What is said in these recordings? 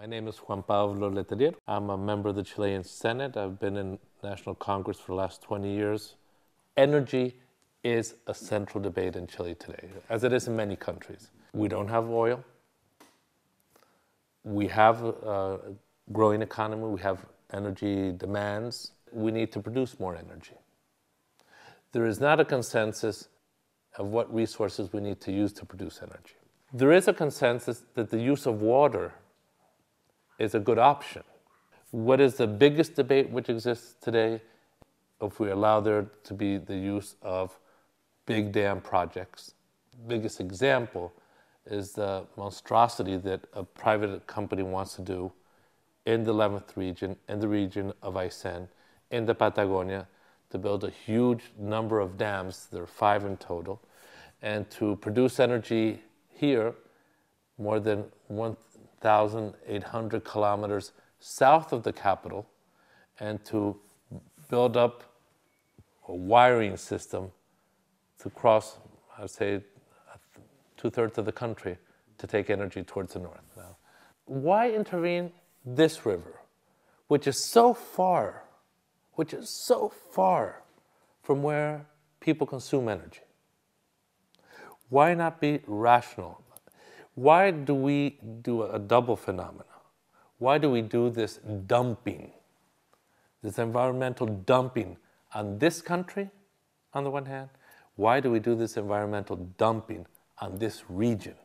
My name is Juan Pablo Letelier. I'm a member of the Chilean Senate. I've been in National Congress for the last 20 years. Energy is a central debate in Chile today, as it is in many countries. We don't have oil. We have a growing economy. We have energy demands. We need to produce more energy. There is not a consensus of what resources we need to use to produce energy. There is a consensus that the use of water is a good option. What is the biggest debate which exists today? If we allow there to be the use of big dam projects. Biggest example is the monstrosity that a private company wants to do in the 11th region, in the region of Aysén, in the Patagonia, to build a huge number of dams, there are 5 in total, and to produce energy here more than 1,800 kilometers south of the capital, and to build up a wiring system to cross, I'd say, 2/3 of the country to take energy towards the north. Now, why intervene this river, which is so far from where people consume energy? Why not be rational? Why do we do a double phenomena? Why do we do this dumping, this environmental dumping on this country, on the one hand? Why do we do this environmental dumping on this region?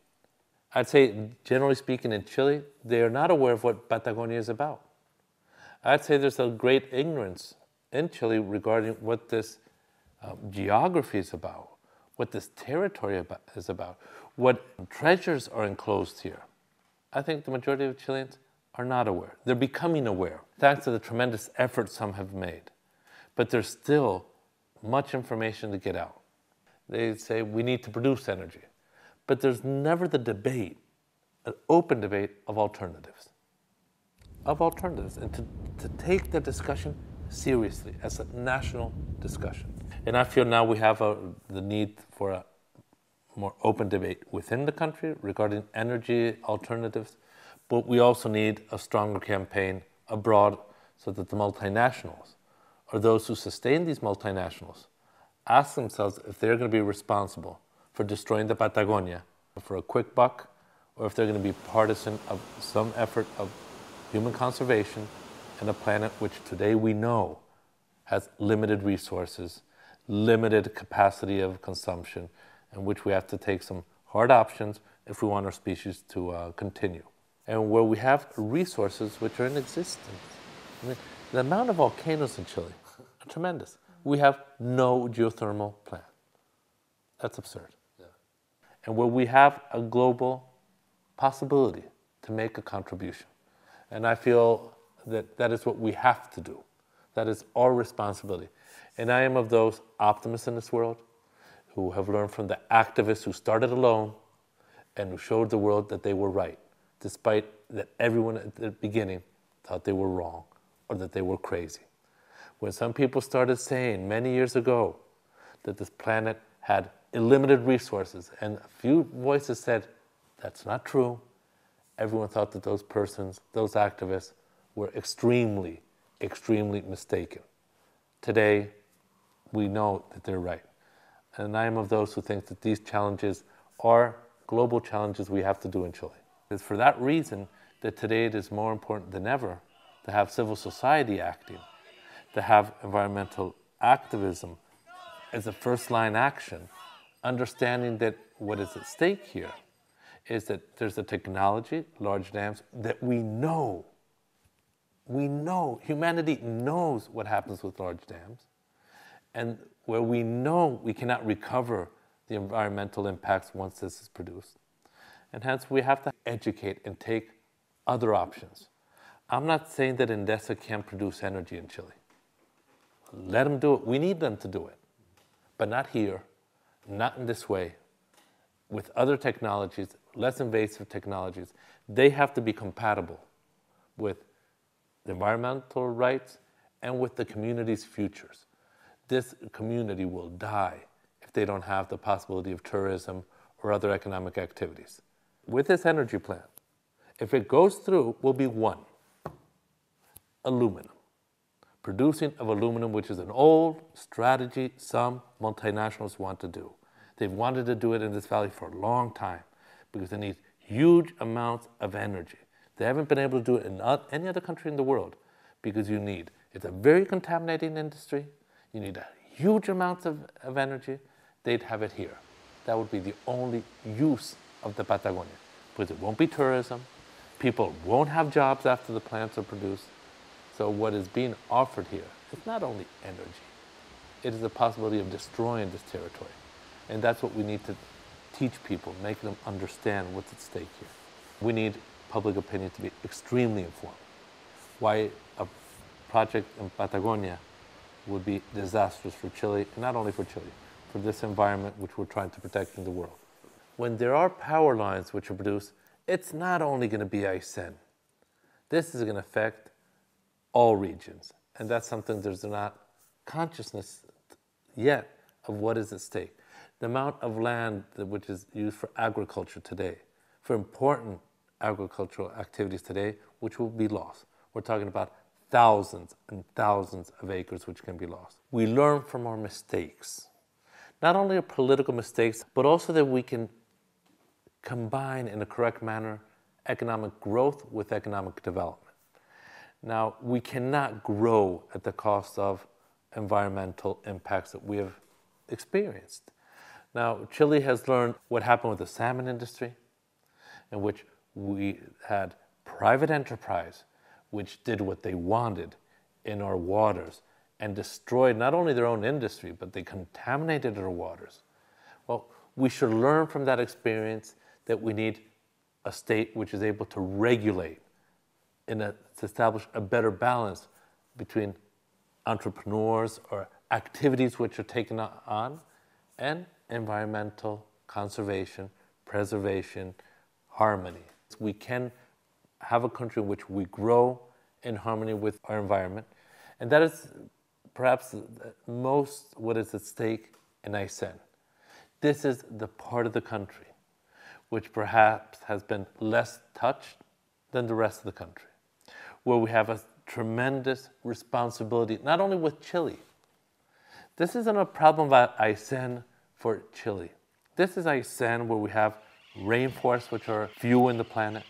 I'd say, generally speaking, in Chile, they are not aware of what Patagonia is about. I'd say there's a great ignorance in Chile regarding what this geography is about, what this territory is about, what treasures are enclosed here. I think the majority of Chileans are not aware. They're becoming aware, thanks to the tremendous effort some have made. But there's still much information to get out. They say we need to produce energy. But there's never the debate, an open debate of alternatives. And to take the discussion seriously as a national discussion. And I feel now we have the need for a more open debate within the country regarding energy alternatives, but we also need a stronger campaign abroad so that the multinationals, or those who sustain these multinationals, ask themselves if they're going to be responsible for destroying the Patagonia for a quick buck, or if they're going to be partisan of some effort of human conservation and a planet which today we know has limited resources, limited capacity of consumption, and which we have to take some hard options if we want our species to continue. And where we have resources which are in existence. I mean, the amount of volcanoes in Chile are tremendous. We have no geothermal plant. That's absurd. Yeah. And where we have a global possibility to make a contribution. And I feel that that is what we have to do. That is our responsibility. And I am of those optimists in this world who have learned from the activists who started alone and who showed the world that they were right, despite that everyone at the beginning thought they were wrong or that they were crazy. When some people started saying many years ago that this planet had unlimited resources, and a few voices said, that's not true, everyone thought that those persons, those activists, were extremely, extremely mistaken. Today, we know that they're right. And I am of those who think that these challenges are global challenges we have to do in Chile. It's for that reason that today it is more important than ever to have civil society acting, to have environmental activism as a first-line action, understanding that what is at stake here is that there's a technology, large dams, that we know, humanity knows what happens with large dams, and where we know we cannot recover the environmental impacts once this is produced. And hence we have to educate and take other options. I'm not saying that Endesa can't produce energy in Chile. Let them do it. We need them to do it. But not here, not in this way. With other technologies, less invasive technologies, they have to be compatible with the environmental rights and with the community's futures. This community will die if they don't have the possibility of tourism or other economic activities. With this energy plan, If it goes through, will be one, aluminum. Producing of aluminum, which is an old strategy some multinationals want to do. They've wanted to do it in this valley for a long time because they need huge amounts of energy. They haven't been able to do it in any other country in the world because it's a very contaminating industry. You need a huge amounts of energy. They'd have it here. That would be the only use of the Patagonia because it won't be tourism. People won't have jobs after the plants are produced. So what is being offered here is not only energy, it is the possibility of destroying this territory. And that's what we need to teach people, make them understand what's at stake here. We need public opinion to be extremely informed. Why a project in Patagonia would be disastrous for Chile, and not only for Chile, for this environment which we're trying to protect in the world. When there are power lines which are produced, it's not only going to be Aysen. This is going to affect all regions. And that's something there's not consciousness yet of what is at stake. The amount of land which is used for agriculture today, for important agricultural activities today, which will be lost. We're talking about thousands and thousands of acres which can be lost. We learn from our mistakes. Not only our political mistakes, but also that we can combine in a correct manner economic growth with economic development. Now, we cannot grow at the cost of environmental impacts that we have experienced. Now, Chile has learned what happened with the salmon industry, in which we had private enterprise which did what they wanted in our waters and destroyed not only their own industry, but they contaminated our waters. Well, we should learn from that experience that we need a state which is able to regulate to establish a better balance between entrepreneurs or activities which are taken on and environmental conservation, preservation, harmony. We can have a country in which we grow in harmony with our environment, and that is perhaps most what is at stake in Aysen. This is the part of the country which perhaps has been less touched than the rest of the country, where we have a tremendous responsibility, not only with Chile. This isn't a problem about Aysen for Chile. This is Aysen where we have rainforests which are few in the planet,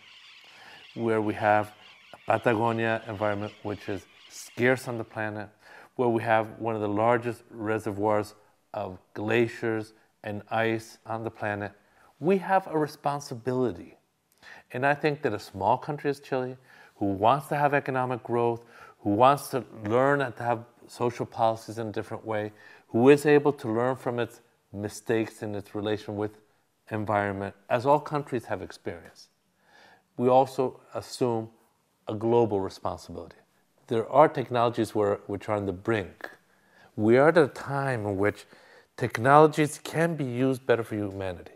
where we have a Patagonia environment which is scarce on the planet, where we have one of the largest reservoirs of glaciers and ice on the planet. We have a responsibility. And I think that a small country as Chile, who wants to have economic growth, who wants to learn and to have social policies in a different way, who is able to learn from its mistakes in its relation with environment, as all countries have experienced, we also assume a global responsibility. There are technologies which are on the brink. We are at a time in which technologies can be used better for humanity.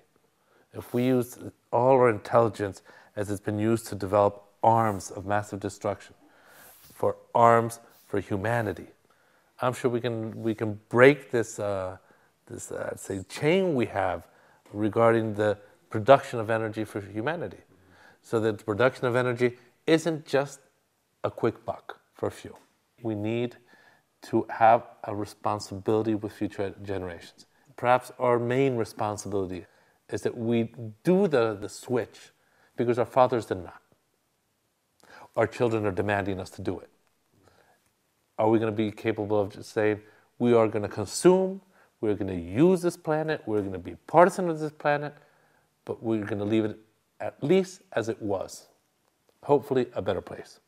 If we use all our intelligence as it's been used to develop arms of massive destruction, for arms for humanity, I'm sure we can break this chain we have regarding the production of energy for humanity, so that the production of energy isn't just a quick buck for a few. We need to have a responsibility with future generations. Perhaps our main responsibility is that we do the switch because our fathers did not. Our children are demanding us to do it. Are we going to be capable of just saying, we are going to consume, we're going to use this planet, we're going to be partisan of this planet, but we're going to leave it at least as it was, hopefully a better place.